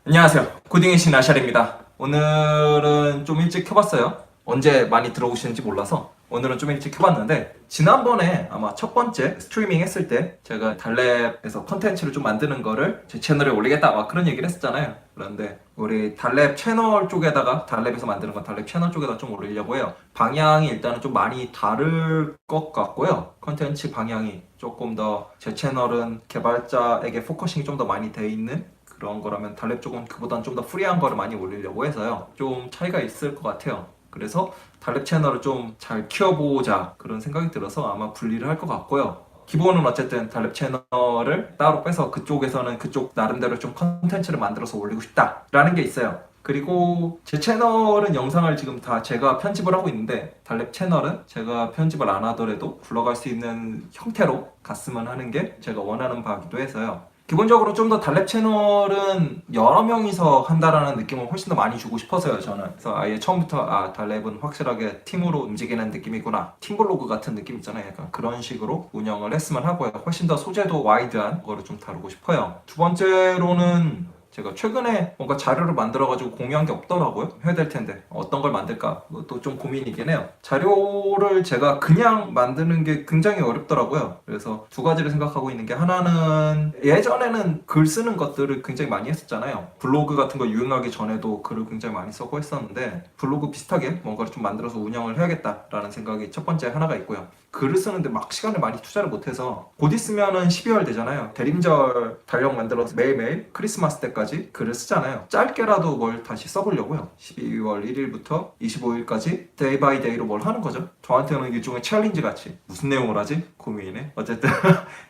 안녕하세요. 코딩의 신 아샬입니다. 오늘은 좀 일찍 켜봤어요. 언제 많이 들어오시는지 몰라서 오늘은 좀 일찍 켜봤는데, 지난번에 아마 첫 번째 스트리밍 했을 때 제가 달랩에서 컨텐츠를 좀 만드는 거를 제 채널에 올리겠다 막 그런 얘기를 했었잖아요. 그런데 우리 달랩 채널 쪽에다가, 달랩에서 만드는 건 달랩 채널 쪽에다 좀 올리려고 해요. 방향이 일단은 좀 많이 다를 것 같고요. 컨텐츠 방향이 조금 더, 제 채널은 개발자에게 포커싱이 좀 더 많이 돼 있는 그런 거라면 달랩 쪽은 그보단 좀 더 프리한 거를 많이 올리려고 해서요. 좀 차이가 있을 것 같아요. 그래서 달랩 채널을 좀 잘 키워보자 그런 생각이 들어서 아마 분리를 할 것 같고요. 기본은 어쨌든 달랩 채널을 따로 빼서 그쪽에서는 그쪽 나름대로 좀 컨텐츠를 만들어서 올리고 싶다라는 게 있어요. 그리고 제 채널은 영상을 지금 다 제가 편집을 하고 있는데, 달랩 채널은 제가 편집을 안 하더라도 굴러갈 수 있는 형태로 갔으면 하는 게 제가 원하는 바기도 해서요. 기본적으로 좀 더 달랩 채널은 여러 명이서 한다라는 느낌을 훨씬 더 많이 주고 싶어서요, 저는. 그래서 아예 처음부터 달랩은 확실하게 팀으로 움직이는 느낌이구나, 팀블로그 같은 느낌 있잖아요. 약간 그런 식으로 운영을 했으면 하고요. 훨씬 더 소재도 와이드한 거를 좀 다루고 싶어요. 두 번째로는 제가 최근에 뭔가 자료를 만들어가지고 공유한 게 없더라고요. 해야 될 텐데 어떤 걸 만들까, 그것도 좀 고민이긴 해요. 자료를 제가 그냥 만드는 게 굉장히 어렵더라고요. 그래서 두 가지를 생각하고 있는 게, 하나는 예전에는 글 쓰는 것들을 굉장히 많이 했었잖아요. 블로그 같은 거 유행하기 전에도 글을 굉장히 많이 쓰고 했었는데, 블로그 비슷하게 뭔가를 좀 만들어서 운영을 해야겠다라는 생각이 첫 번째 하나가 있고요. 글을 쓰는데 막 시간을 많이 투자를 못해서, 곧 있으면은 12월 되잖아요. 대림절 달력 만들어서 매일매일 크리스마스 때까지 글을 쓰잖아요. 짧게라도 뭘 다시 써보려고요. 12월 1일부터 25일까지 데이 바이 데이로 뭘 하는 거죠. 저한테는 일종의 챌린지 같이. 무슨 내용을 하지? 고민이네. 어쨌든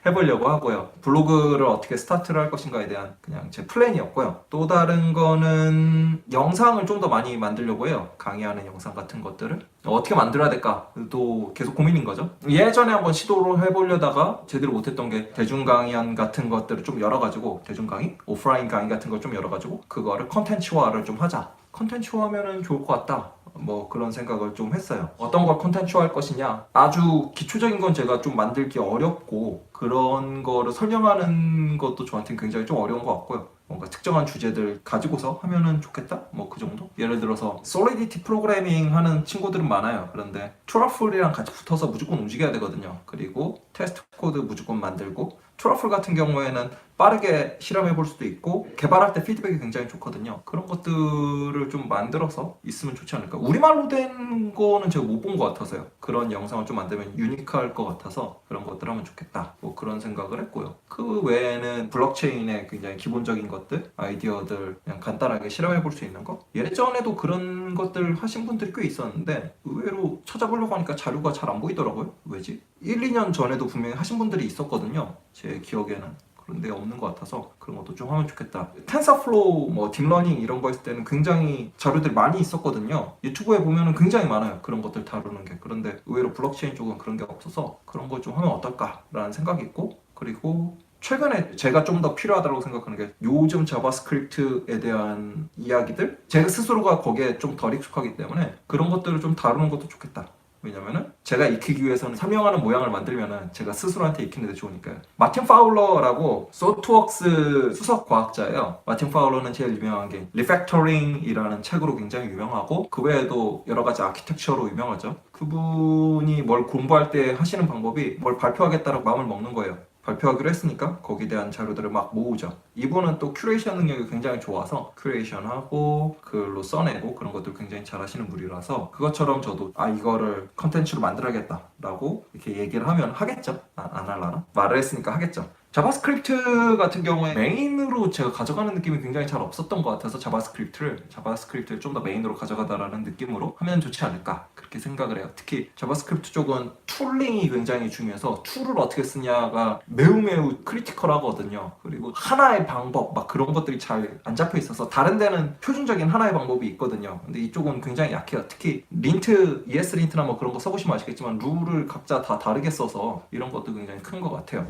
해보려고 하고요. 블로그를 어떻게 스타트를 할 것인가에 대한 그냥 제 플랜이었고요. 또 다른 거는 영상을 좀 더 많이 만들려고 해요. 강의하는 영상 같은 것들을 어떻게 만들어야 될까 또 계속 고민인 거죠. 예전에 한번 시도를 해보려다가 제대로 못했던 게, 대중 강연 같은 것들을 좀 열어가지고, 대중 강의? 오프라인 강의 같은 걸 좀 열어가지고 그거를 컨텐츠화를 좀 하자. 컨텐츠화면은 좋을 것 같다, 뭐 그런 생각을 좀 했어요. 어떤 걸 컨텐츠화 할 것이냐, 아주 기초적인 건 제가 좀 만들기 어렵고, 그런 거를 설명하는 것도 저한테는 굉장히 좀 어려운 것 같고요. 뭔가 특정한 주제들 가지고서 하면은 좋겠다? 뭐 그 정도? 예를 들어서 솔리디티 프로그래밍 하는 친구들은 많아요. 그런데 트러플이랑 같이 붙어서 무조건 움직여야 되거든요. 그리고 테스트 코드 무조건 만들고, 트러플 같은 경우에는 빠르게 실험해 볼 수도 있고, 개발할 때 피드백이 굉장히 좋거든요. 그런 것들을 좀 만들어서 있으면 좋지 않을까. 우리말로 된 거는 제가 못 본 것 같아서요. 그런 영상을 좀 만들면 유니크할 것 같아서 그런 것들 하면 좋겠다, 뭐 그런 생각을 했고요. 그 외에는 블록체인의 굉장히 기본적인 것들, 아이디어들 그냥 간단하게 실험해 볼 수 있는 거, 예전에도 그런 것들 하신 분들이 꽤 있었는데 의외로 찾아보려고 하니까 자료가 잘 안 보이더라고요. 왜지? 1, 2년 전에도 분명히 하신 분들이 있었거든요, 제 기억에는. 그런데 없는 것 같아서 그런 것도 좀 하면 좋겠다. 텐서플로우, 뭐 딥러닝 이런 거 했을 때는 굉장히 자료들이 많이 있었거든요. 유튜브에 보면은 굉장히 많아요, 그런 것들 다루는 게. 그런데 의외로 블록체인 쪽은 그런 게 없어서 그런 거 좀 하면 어떨까라는 생각이 있고, 그리고 최근에 제가 좀 더 필요하다고 생각하는 게, 요즘 자바스크립트에 대한 이야기들, 제가 스스로가 거기에 좀 덜 익숙하기 때문에 그런 것들을 좀 다루는 것도 좋겠다. 왜냐면은 제가 익히기 위해서는 설명하는 모양을 만들면은 제가 스스로한테 익히는 데 좋으니까요. 마틴 파울러라고 소프트웍스 수석 과학자예요. 마틴 파울러는 제일 유명한 게 리팩터링이라는 책으로 굉장히 유명하고, 그 외에도 여러 가지 아키텍처로 유명하죠. 그분이 뭘 공부할 때 하시는 방법이, 뭘 발표하겠다라고 마음을 먹는 거예요. 발표하기로 했으니까 거기에 대한 자료들을 막 모으죠. 이분은 또 큐레이션 능력이 굉장히 좋아서 큐레이션하고 글로 써내고 그런 것들 굉장히 잘 하시는 분이라서, 그것처럼 저도 이거를 컨텐츠로 만들어야겠다 라고 이렇게 얘기를 하면 하겠죠. 안 할라나? 말을 했으니까 하겠죠. 자바스크립트 같은 경우에 메인으로 제가 가져가는 느낌이 굉장히 잘 없었던 것 같아서, 자바스크립트를 좀 더 메인으로 가져가다라는 느낌으로 하면 좋지 않을까, 그렇게 생각을 해요. 특히 자바스크립트 쪽은 툴링이 굉장히 중요해서 툴을 어떻게 쓰냐가 매우 크리티컬하거든요. 그리고 하나의 방법 막 그런 것들이 잘 안 잡혀 있어서, 다른 데는 표준적인 하나의 방법이 있거든요. 근데 이쪽은 굉장히 약해요. 특히 린트, ES 린트나 뭐 그런 거 써보시면 아시겠지만 룰을 각자 다 다르게 써서 이런 것도 굉장히 큰 것 같아요.